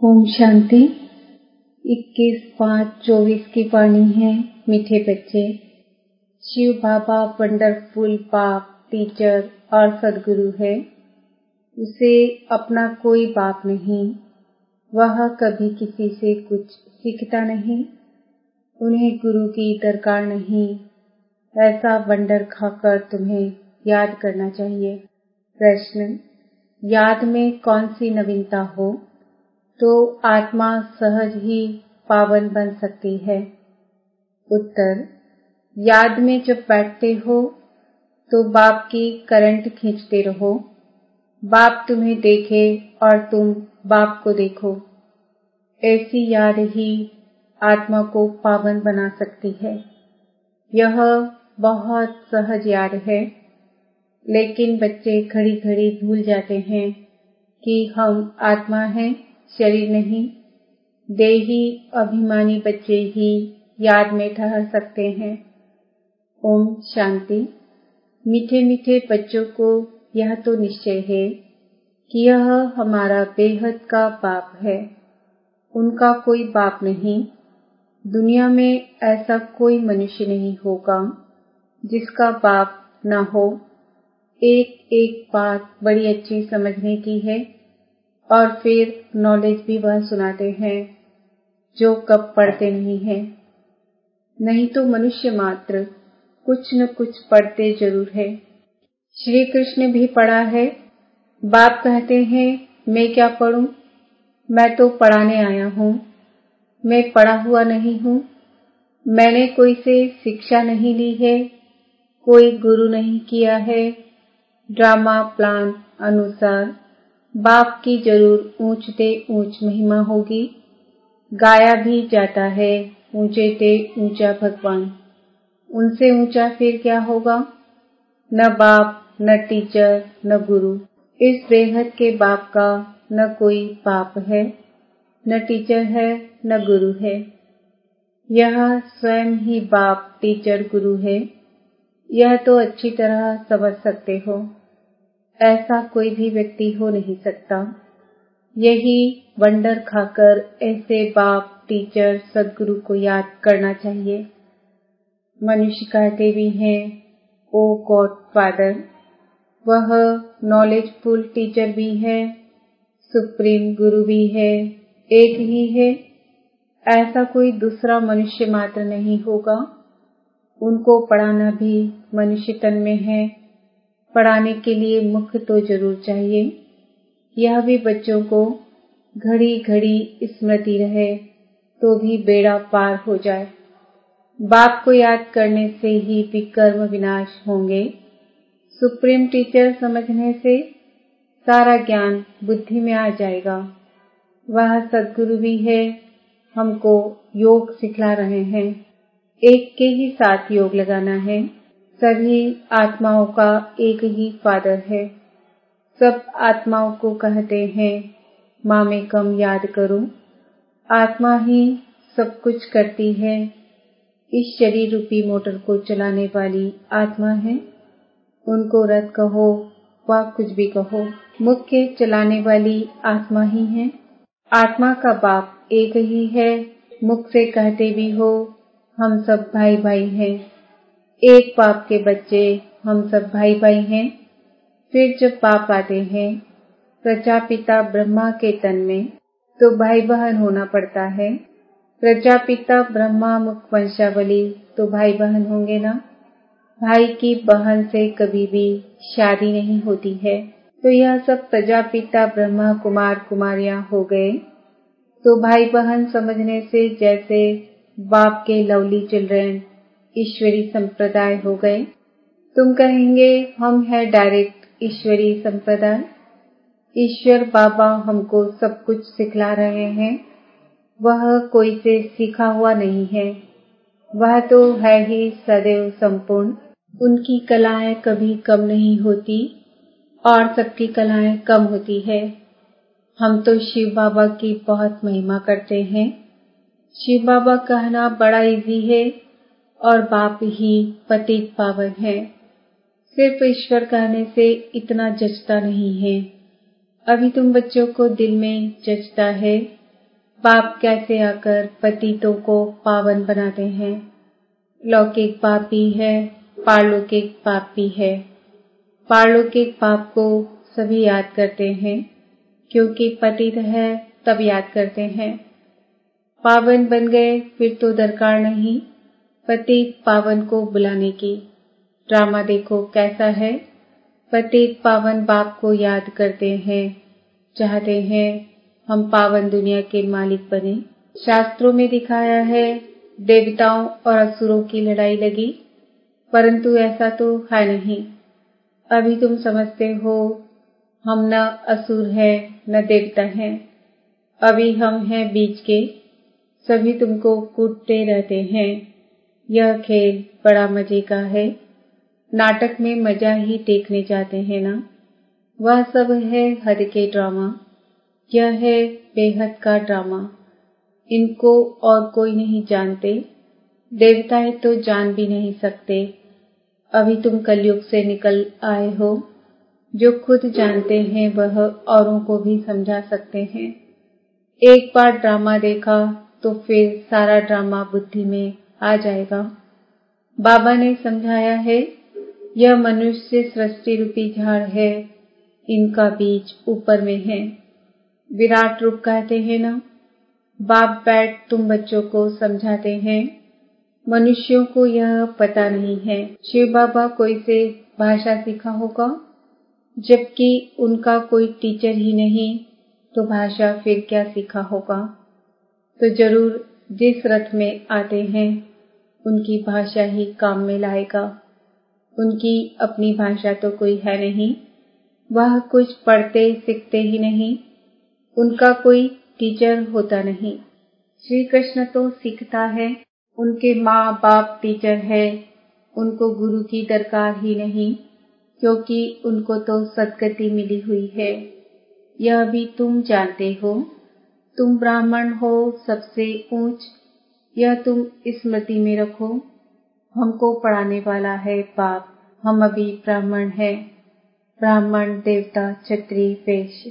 ओम शांति। 21/5/24 की वाणी है। मीठे बच्चे, शिव बाबा वंडरफुल बाप, टीचर और सदगुरु है। उसे अपना कोई बाप नहीं। वह कभी किसी से कुछ सीखता नहीं। उन्हें गुरु की दरकार नहीं। ऐसा वंडर खाकर तुम्हें याद करना चाहिए। प्रश्न: याद में कौन सी नवीनता हो तो आत्मा सहज ही पावन बन सकती है? उत्तर: याद में जब बैठते हो तो बाप की करंट खींचते रहो। बाप तुम्हें देखे और तुम बाप को देखो। ऐसी याद ही आत्मा को पावन बना सकती है। यह बहुत सहज याद है, लेकिन बच्चे घड़ी घड़ी भूल जाते हैं कि हम आत्मा हैं, शरीर नहीं। देही अभिमानी बच्चे ही याद में ठहर सकते हैं। ओम शांति। मीठे मीठे बच्चों को यह तो निश्चय है कि यह हमारा बेहद का बाप है। उनका कोई बाप नहीं। दुनिया में ऐसा कोई मनुष्य नहीं होगा जिसका बाप न हो। एक एक बात बड़ी अच्छी समझने की है और फिर नॉलेज भी वह सुनाते हैं जो कब पढ़ते नहीं हैं। नहीं तो मनुष्य मात्र कुछ न कुछ पढ़ते जरूर है। श्री कृष्ण भी पढ़ा है। बाप कहते हैं, मैं क्या पढ़ूं? मैं तो पढ़ाने आया हूं। मैं पढ़ा हुआ नहीं हूं। मैंने कोई से शिक्षा नहीं ली है। कोई गुरु नहीं किया है। ड्रामा प्लान अनुसार बाप की जरूर ऊंचते ऊंच महिमा होगी। गाया भी जाता है, ऊंचे ते ऊंचा भगवान। उनसे ऊंचा फिर क्या होगा? न बाप, न टीचर, न गुरु। इस बेहद के बाप का न कोई बाप है, न टीचर है, न गुरु है। यह स्वयं ही बाप, टीचर, गुरु है। यह तो अच्छी तरह समझ सकते हो। ऐसा कोई भी व्यक्ति हो नहीं सकता। यही वंडर खाकर ऐसे बाप, टीचर, सदगुरु को याद करना चाहिए। मनुष्य कहते भी हैं, ओ गॉड फादर। वह नॉलेजफुल टीचर भी है, सुप्रीम गुरु भी है, एक ही है। ऐसा कोई दूसरा मनुष्य मात्र नहीं होगा। उनको पढ़ाना भी मनुष्य तन में है। पढ़ाने के लिए मुख तो जरूर चाहिए। यह भी बच्चों को घड़ी घड़ी स्मृति रहे तो भी बेड़ा पार हो जाए। बाप को याद करने से ही विकर्म विनाश होंगे। सुप्रीम टीचर समझने से सारा ज्ञान बुद्धि में आ जाएगा। वह सदगुरु भी है, हमको योग सिखला रहे हैं। एक के ही साथ योग लगाना है। सभी आत्माओं का एक ही फादर है। सब आत्माओं को कहते हैं, माँ में कम याद करो। आत्मा ही सब कुछ करती है। इस शरीर रूपी मोटर को चलाने वाली आत्मा है। उनको रथ कहो व कुछ भी कहो, मुख्य चलाने वाली आत्मा ही है। आत्मा का बाप एक ही है। मुख से कहते भी हो, हम सब भाई भाई हैं। एक बाप के बच्चे हम सब भाई भाई हैं। फिर जब बाप आते हैं प्रजापिता ब्रह्मा के तन में, तो भाई बहन होना पड़ता है। प्रजापिता ब्रह्मा मुख वंशावली, तो भाई बहन होंगे ना। भाई की बहन से कभी भी शादी नहीं होती है। तो यह सब प्रजापिता ब्रह्मा कुमार कुमारियां हो गए। तो भाई बहन समझने से जैसे बाप के लवली चिल्ड्रन ईश्वरी संप्रदाय हो गए। तुम कहेंगे, हम है डायरेक्ट ईश्वरी संप्रदाय। ईश्वर बाबा हमको सब कुछ सिखला रहे हैं। वह कोई से सीखा हुआ नहीं है। वह तो है ही सदैव संपूर्ण। उनकी कलाएं कभी कम नहीं होती और सबकी कलाएं कम होती है। हम तो शिव बाबा की बहुत महिमा करते हैं। शिव बाबा कहना बड़ा इजी है और बाप ही पतित पावन है। सिर्फ ईश्वर कहने से इतना जचता नहीं है। अभी तुम बच्चों को दिल में जचता है बाप कैसे आकर पतितों को पावन बनाते हैं। लौकिक पाप भी है, पारलौकिक पाप भी है। पारलौकिक पाप को सभी याद करते हैं, क्योंकि पतित है तब याद करते हैं। पावन बन गए फिर तो दरकार नहीं पतित पावन को बुलाने की। ड्रामा देखो कैसा है। पतित पावन बाप को याद करते हैं, चाहते हैं हम पावन दुनिया के मालिक बने। शास्त्रों में दिखाया है देवताओं और असुरों की लड़ाई लगी, परंतु ऐसा तो है नहीं। अभी तुम समझते हो हम न असुर हैं न देवता हैं। अभी हम हैं बीच के, सभी तुमको कूटते रहते हैं। यह खेल बड़ा मजे का है। नाटक में मजा ही देखने जाते हैं ना। वह सब है हद के ड्रामा। यह है बेहद का ड्रामा। इनको और कोई नहीं जानते। देवताएं तो जान भी नहीं सकते। अभी तुम कलयुग से निकल आए हो। जो खुद जानते हैं वह औरों को भी समझा सकते हैं। एक बार ड्रामा देखा तो फिर सारा ड्रामा बुद्धि में आ जाएगा। बाबा ने समझाया है यह मनुष्य सृष्टि रूपी झाड़ है, इनका बीज ऊपर में है। विराट रूप कहते हैं ना। बाप बैठ तुम बच्चों को समझाते हैं। मनुष्यों को यह पता नहीं है। शिव बाबा कोई से भाषा सीखा होगा, जबकि उनका कोई टीचर ही नहीं तो भाषा फिर क्या सीखा होगा। तो जरूर जिस रथ में आते हैं उनकी भाषा ही काम में लाएगा। उनकी अपनी भाषा तो कोई है नहीं। वह कुछ पढ़ते सीखते ही नहीं। उनका कोई टीचर होता नहीं। श्री कृष्ण तो सीखता है। उनके माँ बाप टीचर है। उनको गुरु की दरकार ही नहीं, क्योंकि उनको तो सद्गति मिली हुई है। यह भी तुम जानते हो। तुम ब्राह्मण हो सबसे ऊंच। यह तुम स्मृति में रखो। हमको पढ़ाने वाला है बाप। हम अभी ब्राह्मण हैं। ब्राह्मण देवता क्षत्रिय वैश्य,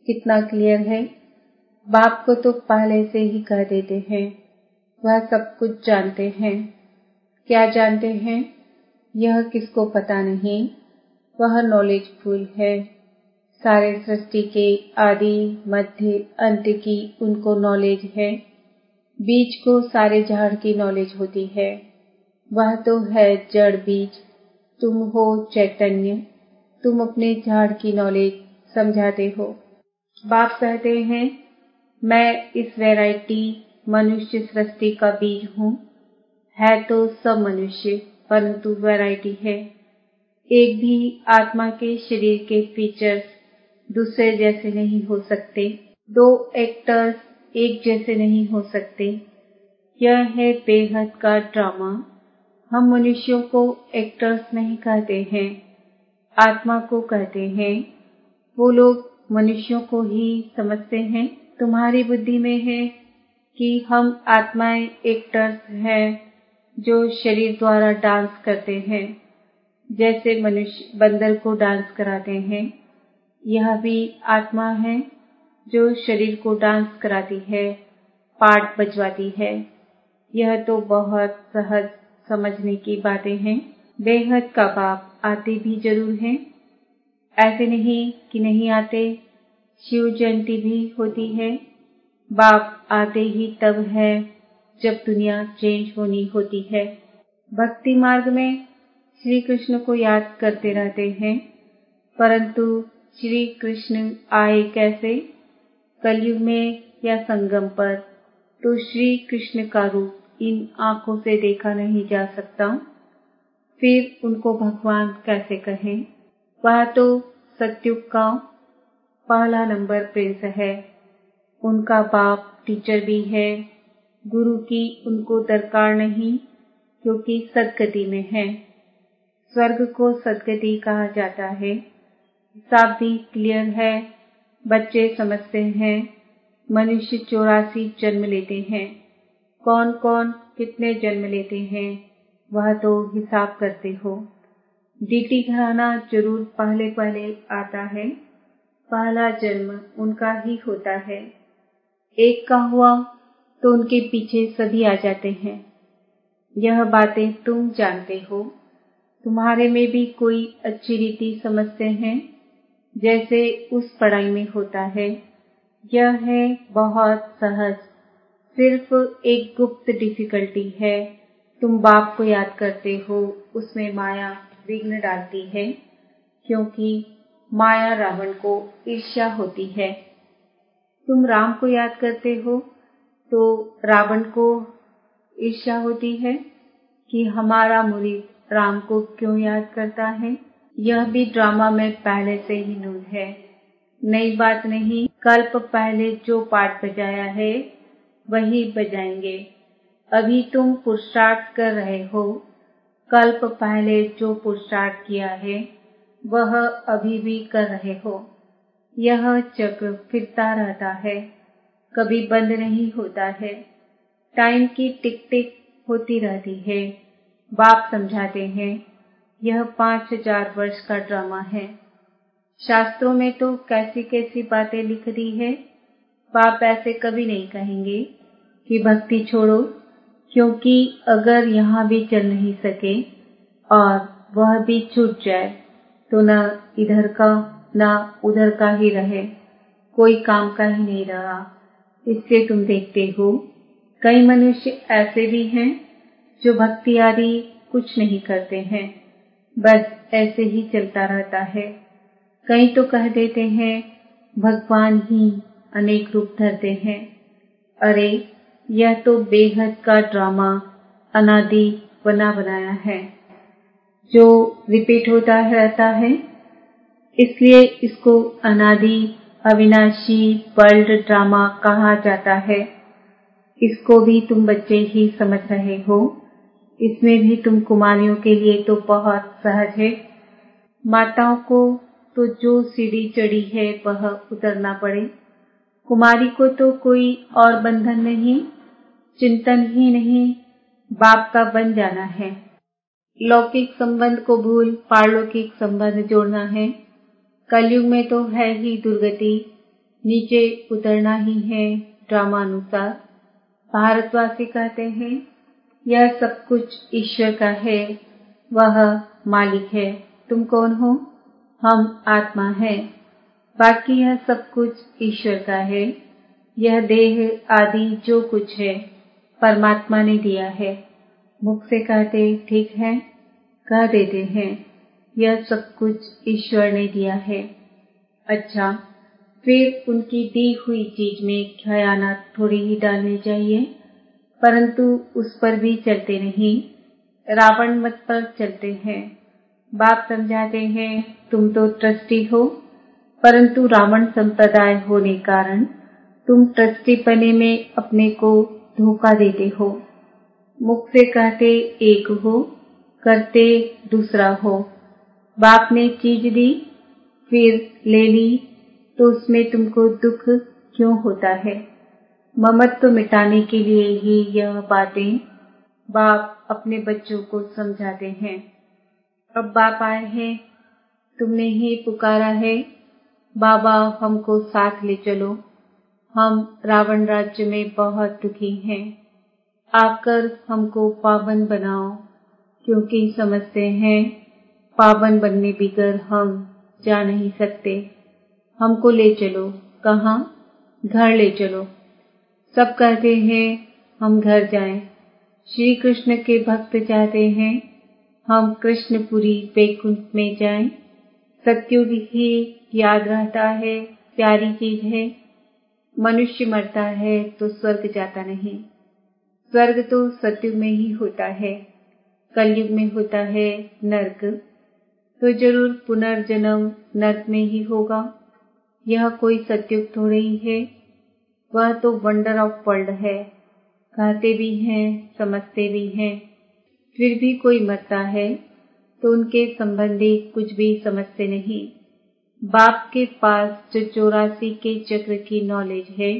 कितना क्लियर है। बाप को तो पहले से ही कह देते हैं। वह सब कुछ जानते हैं। क्या जानते हैं यह किसको पता नहीं। वह नॉलेजफुल है। सारे सृष्टि के आदि मध्य अंत की उनको नॉलेज है। बीज को सारे झाड़ की नॉलेज होती है। वह तो है जड़ बीज। तुम हो चैतन्य। तुम अपने झाड़ की नॉलेज समझाते हो। बाप कहते हैं मैं इस वैरायटी मनुष्य सृष्टि का बीज हूँ। है तो सब मनुष्य, परंतु वैरायटी है। एक भी आत्मा के शरीर के फीचर्स दूसरे जैसे नहीं हो सकते। दो एक्टर्स एक जैसे नहीं हो सकते। यह है बेहद का ड्रामा। हम मनुष्यों को एक्टर्स नहीं कहते हैं, आत्मा को कहते हैं। वो लोग मनुष्यों को ही समझते हैं। तुम्हारी बुद्धि में है कि हम आत्माएं एक्टर्स हैं जो शरीर द्वारा डांस करते हैं, जैसे मनुष्य बंदर को डांस कराते हैं। यह भी आत्मा है जो शरीर को डांस कराती है, पार्ट बजवाती है। यह तो बहुत सहज समझने की बातें हैं। बेहद का बाप आते भी जरूर हैं। ऐसे नहीं कि नहीं आते। शिव जयंती भी होती है। बाप आते ही तब है जब दुनिया चेंज होनी होती है। भक्ति मार्ग में श्री कृष्ण को याद करते रहते हैं, परंतु श्री कृष्ण आए कैसे? कलयुग में या संगम पर। तो श्री कृष्ण का रूप इन आंखों से देखा नहीं जा सकता, फिर उनको भगवान कैसे कहें? वह तो सत्युग का पहला नंबर प्रिंस है। उनका बाप टीचर भी है। गुरु की उनको दरकार नहीं, क्योंकि सद्गति में है। स्वर्ग को सद्गति कहा जाता है। हिसाब भी क्लियर है। बच्चे समझते हैं। मनुष्य 84 जन्म लेते हैं। कौन कौन कितने जन्म लेते हैं वह तो हिसाब करते हो। डीटी घराना जरूर पहले पहले आता है। पहला जन्म उनका ही होता है। एक का हुआ तो उनके पीछे सभी आ जाते हैं। यह बातें तुम जानते हो। तुम्हारे में भी कोई अच्छी रीति समझते हैं, जैसे उस पढ़ाई में होता है। यह है बहुत सहज, सिर्फ एक गुप्त डिफिकल्टी है। तुम बाप को याद करते हो, उसमें माया विघ्न डालती है, क्योंकि माया रावण को ईर्ष्या होती है। तुम राम को याद करते हो तो रावण को ईर्ष्या होती है कि हमारा मुरीद राम को क्यों याद करता है। यह भी ड्रामा में पहले से ही नूर है, नई बात नहीं। कल्प पहले जो पाठ बजाया है वही बजाएंगे। अभी तुम पुरुषार्थ कर रहे हो, कल्प पहले जो पुरुषार्थ किया है वह अभी भी कर रहे हो। यह चक्र फिरता रहता है, कभी बंद नहीं होता है। टाइम की टिक टिक होती रहती है। बाप समझाते हैं यह 5000 वर्ष का ड्रामा है। शास्त्रों में तो कैसी कैसी बातें लिख दी है। बाप ऐसे कभी नहीं कहेंगे कि भक्ति छोड़ो, क्योंकि अगर यहाँ भी चल नहीं सके और वह भी छूट जाए तो न इधर का न उधर का ही रहे, कोई काम का ही नहीं रहा। इससे तुम देखते हो कई मनुष्य ऐसे भी हैं जो भक्ति आदि कुछ नहीं करते हैं, बस ऐसे ही चलता रहता है। कई तो कह देते हैं भगवान ही अनेक रूप धरते हैं। अरे यह तो बेहद का ड्रामा अनादि बना बनाया है, जो रिपीट होता रहता है। इसलिए इसको अनादि अविनाशी वर्ल्ड ड्रामा कहा जाता है। इसको भी तुम बच्चे ही समझ रहे हो। इसमें भी तुम कुमारियों के लिए तो बहुत सहज है। माताओं को तो जो सीढ़ी चढ़ी है वह उतरना पड़े। कुमारी को तो कोई और बंधन नहीं, चिंतन ही नहीं, बाप का बन जाना है। लौकिक संबंध को भूल पारलौकिक संबंध जोड़ना है। कलयुग में तो है ही दुर्गति, नीचे उतरना ही है ड्रामानुसार। भारतवासी कहते हैं यह सब कुछ ईश्वर का है, वह मालिक है। तुम कौन हो? हम आत्मा है। बाकी यह सब कुछ ईश्वर का है। यह देह आदि जो कुछ है परमात्मा ने दिया है। मुख से कहते ठीक है, कह देते हैं यह सब कुछ ईश्वर ने दिया है। अच्छा, फिर उनकी दी हुई चीज में खयानत थोड़ी ही डालनी चाहिए, परंतु उस पर भी चलते नहीं, रावण मत पर चलते हैं। बाप समझाते हैं तुम तो ट्रस्टी हो, परंतु रावण संप्रदाय होने कारण तुम ट्रस्टी पने में अपने को धोखा देते हो। मुख से कहते एक हो, करते दूसरा हो। बाप ने चीज दी फिर ले ली तो उसमें तुमको दुख क्यों होता है? ममत्व मिटाने के लिए ही यह बातें बाप अपने बच्चों को समझाते हैं। अब बाप आए हैं, तुमने ही पुकारा है बाबा हमको साथ ले चलो, हम रावण राज्य में बहुत दुखी हैं, आकर हमको पावन बनाओ, क्योंकि समझते हैं पावन बनने बिगर हम जा नहीं सकते। हमको ले चलो। कहाँ? घर ले चलो। सब कहते हैं हम घर जाएं। श्री कृष्ण के भक्त चाहते हैं हम कृष्णपुरी वैकुंठ में जाएं। सत्युग ही याद रहता है, प्यारी चीज है। मनुष्य मरता है तो स्वर्ग जाता नहीं। स्वर्ग तो सत्युग में ही होता है, कलयुग में होता है नर्क, तो जरूर पुनर्जन्म नर्क में ही होगा। यह कोई सत्युग थोड़े ही है, वह तो वंडर ऑफ वर्ल्ड है। कहते भी हैं, समझते भी हैं, फिर भी कोई मरता है तो उनके संबंधी कुछ भी समझते नहीं। बाप के पास जो 84 के चक्र की नॉलेज है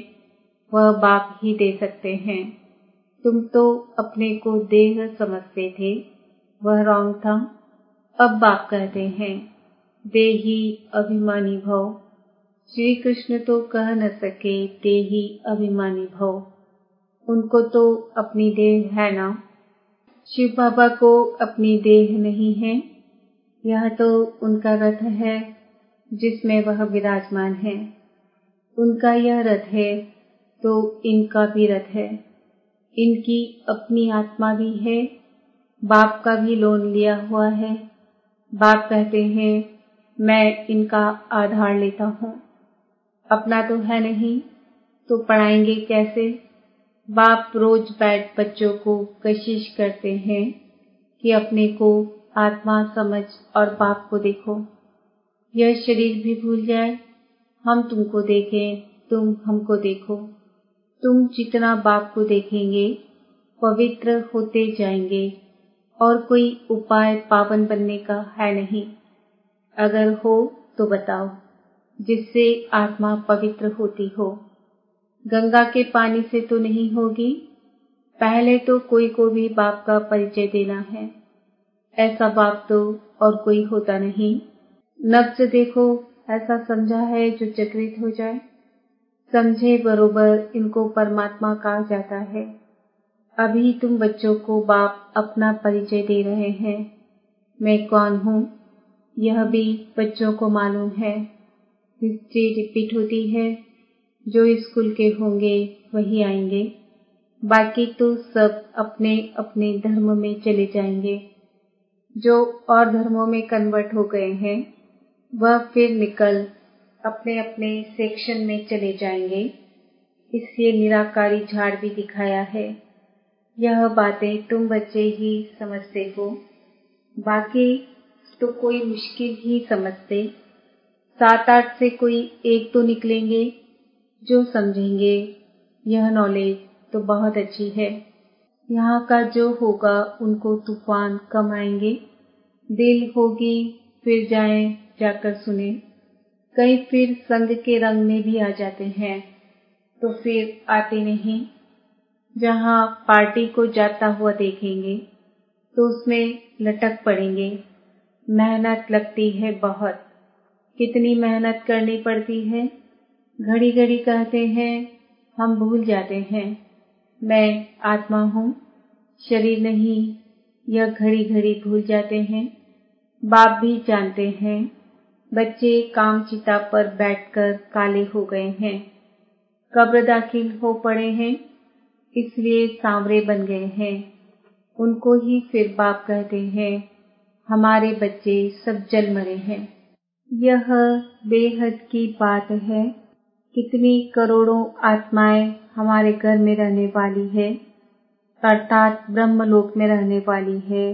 वह बाप ही दे सकते हैं। तुम तो अपने को देह समझते थे, वह रॉन्ग था। अब बाप कहते हैं देही अभिमानी भव। श्री कृष्ण तो कह न सके देही अभिमानी भव, उनको तो अपनी देह है ना। शिव बाबा को अपनी देह नहीं है, यह तो उनका रथ है जिसमें वह विराजमान है। उनका यह रथ है तो इनका भी रथ है। इनकी अपनी आत्मा भी है, बाप का भी लोन लिया हुआ है। बाप कहते हैं मैं इनका आधार लेता हूँ, अपना तो है नहीं तो पढ़ाएंगे कैसे। बाप रोज बैठ बच्चों को कशिश करते हैं कि अपने को आत्मा समझ और बाप को देखो। यह शरीर भी भूल जाए, हम तुमको देखें, तुम हमको देखो। तुम जितना बाप को देखेंगे पवित्र होते जाएंगे और कोई उपाय पावन बनने का है नहीं। अगर हो तो बताओ, जिससे आत्मा पवित्र होती हो। गंगा के पानी से तो नहीं होगी, पहले तो कोई को भी बाप का परिचय देना है। ऐसा बाप तो और कोई होता नहीं। नब्ज देखो, ऐसा समझा है जो चकित हो जाए। समझे बरोबर इनको परमात्मा कहा जाता है। अभी तुम बच्चों को बाप अपना परिचय दे रहे हैं, मैं कौन हूँ यह भी बच्चों को मालूम है। हिस्ट्री रिपीट होती है, जो स्कूल के होंगे वही आएंगे, बाकी तो सब अपने अपने धर्म में चले जाएंगे। जो और धर्मों में कन्वर्ट हो गए हैं वह फिर निकल अपने अपने सेक्शन में चले जाएंगे। इसलिए निराकारी झाड़ भी दिखाया है। यह बातें तुम बच्चे ही समझते हो, बाकी तो कोई मुश्किल ही समझते। 7-8 से कोई एक तो निकलेंगे जो समझेंगे यह नॉलेज तो बहुत अच्छी है। यहाँ का जो होगा उनको तूफान कम आएंगे। दिल होगी फिर जाएं जाकर सुने। कई फिर संग के रंग में भी आ जाते हैं तो फिर आते नहीं। जहाँ पार्टी को जाता हुआ देखेंगे तो उसमें लटक पड़ेंगे। मेहनत लगती है बहुत। कितनी मेहनत करनी पड़ती है। घड़ी घड़ी कहते हैं, हम भूल जाते हैं मैं आत्मा हूँ, शरीर नहीं। यह घड़ी घड़ी भूल जाते हैं। बाप भी जानते हैं बच्चे काम चिता पर बैठकर काले हो गए हैं, कब्र दाखिल हो पड़े हैं, इसलिए सांवरे बन गए हैं। उनको ही फिर बाप कहते हैं हमारे बच्चे सब जल मरे हैं। यह बेहद की बात है। कितनी करोड़ों आत्माएं हमारे घर में रहने वाली है, अर्थात ब्रह्मलोक में रहने वाली है।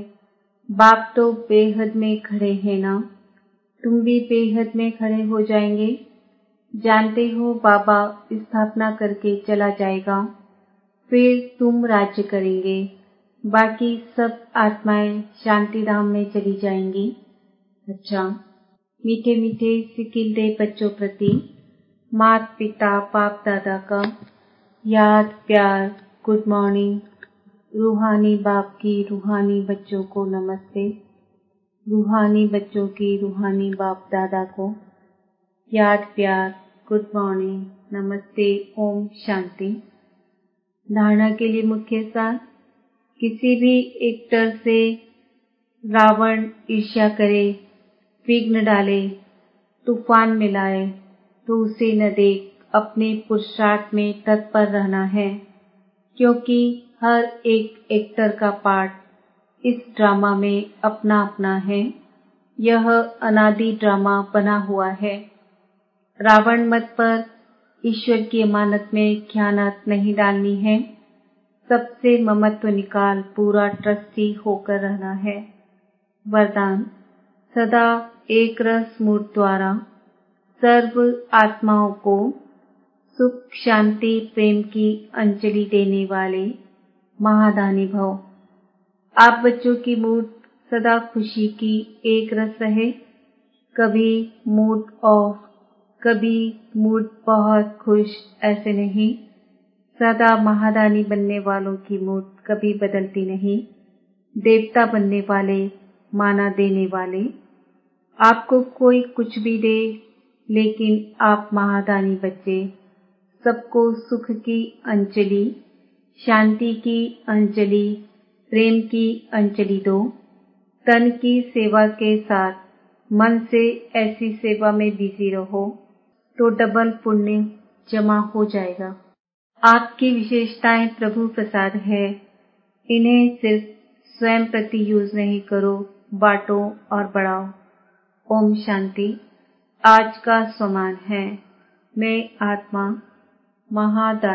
बाप तो बेहद में खड़े हैं ना, तुम भी बेहद में खड़े हो जाएंगे। जानते हो बाबा स्थापना करके चला जाएगा, फिर तुम राज्य करेंगे। बाकी सब आत्माएं शांति धाम में चली जाएंगी। अच्छा, मीठे मीठे सिकिलदे बच्चों प्रति माता पिता बाप दादा का याद प्यार, गुड मॉर्निंग। रूहानी बाप की रूहानी बच्चों को नमस्ते। रूहानी बच्चों की रूहानी बाप दादा को याद प्यार, गुड मॉर्निंग, नमस्ते, ओम शांति। धारणा के लिए मुख्य सार, किसी भी एक्टर से रावण ईर्ष्या करे, विघ्न डाले, तूफान में लाए तो उसे न देख, अपने पुरुषार्थ में तत्पर रहना है। क्योंकि हर एक एक्टर का पार्ट इस ड्रामा में अपना अपना है। यह अनादि ड्रामा बना हुआ है। रावण मत पर ईश्वर की अमानत में ख्यानत नहीं डालनी है। सबसे ममत्व निकाल पूरा ट्रस्टी होकर रहना है। वरदान, सदा एक रस मूर्त द्वारा सर्व आत्माओं को सुख शांति प्रेम की अंजलि देने वाले महादानी भव। आप बच्चों की मूड सदा खुशी की एक रस रहे। कभी मूड ऑफ, कभी मूड बहुत खुश, ऐसे नहीं। सदा महादानी बनने वालों की मूड कभी बदलती नहीं। देवता बनने वाले, माना देने वाले। आपको कोई कुछ भी दे, लेकिन आप महादानी बच्चे सबको सुख की अंजलि, शांति की अंजलि, प्रेम की अंजलि दो। तन की सेवा के साथ मन से ऐसी सेवा में बिजी रहो तो डबल पुण्य जमा हो जाएगा। आपकी विशेषताएं प्रभु प्रसाद है, इन्हें सिर्फ स्वयं प्रति यूज नहीं करो, बांटो और बढ़ाओ। ओम शांति। आज का स्वमान है, मैं आत्मा महादानी